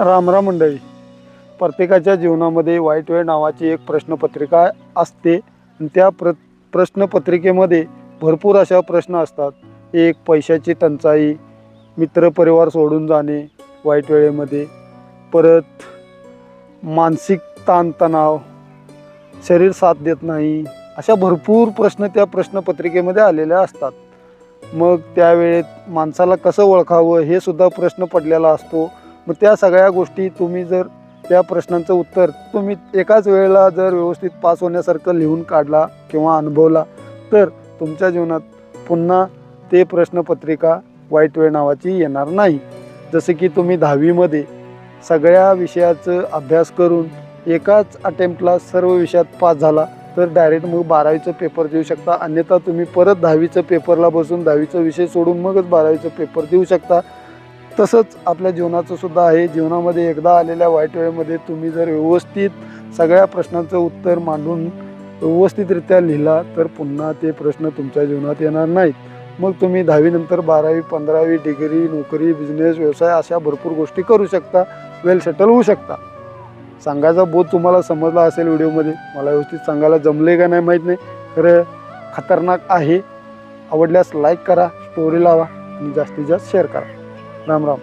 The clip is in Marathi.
रामराम मंडळी. प्रत्येकाच्या जीवनामध्ये वाईट वेळ नावाची एक प्रश्नपत्रिका असते आणि त्या प्रश्नपत्रिकेमध्ये भरपूर अशा प्रश्न असतात. एक पैशाची टंचाई, मित्रपरिवार सोडून जाणे वाईट वेळेमध्ये, परत मानसिक ताणतणाव, शरीर साथ देत नाही, अशा भरपूर प्रश्न त्या प्रश्नपत्रिकेमध्ये आलेले असतात. मग त्यावेळेत माणसाला कसं ओळखावं हे सुद्धा प्रश्न पडलेला असतो. मग त्या सगळ्या गोष्टी तुम्ही जर त्या प्रश्नांचं उत्तर तुम्ही एकाच वेळेला जर व्यवस्थित पास होण्यासारखं लिहून काढला किंवा अनुभवला तर तुमच्या जीवनात पुन्हा ते प्रश्नपत्रिका वाईट वेळ नावाची येणार नाही. जसे की तुम्ही 10वीमध्ये सगळ्या विषयाचं अभ्यास करून एकाच अटेम्प्टला सर्व विषयात पास झाला तर डायरेक्ट मग 12वीचं पेपर देऊ शकता. अन्यथा तुम्ही परत 10वीचं पेपरला बसून 10वीचा विषय सोडून मगच 12वीचं पेपर देऊ शकता. तसंच आपल्या जीवनाचं सुद्धा आहे. जीवनामध्ये एकदा आलेल्या वाईट वेळेमध्ये तुम्ही जर व्यवस्थित सगळ्या प्रश्नांचं उत्तर मांडून व्यवस्थितरित्या लिहिला तर पुन्हा ते प्रश्न तुमच्या जीवनात येणार नाहीत. मग तुम्ही 10वीनंतर 12वी, 15वी, डिग्री, नोकरी, बिझनेस, व्यवसाय अशा भरपूर गोष्टी करू शकता, वेल सेटल होऊ शकता. सांगायचा बोध तुम्हाला समजला असेल व्हिडिओमध्ये. मला व्यवस्थित सांगायला जमले का नाही माहीत नाही, खरं खतरनाक आहे. आवडल्यास लाईक करा, स्टोरी लावा आणि जास्तीत जास्त शेअर करा. राम राम.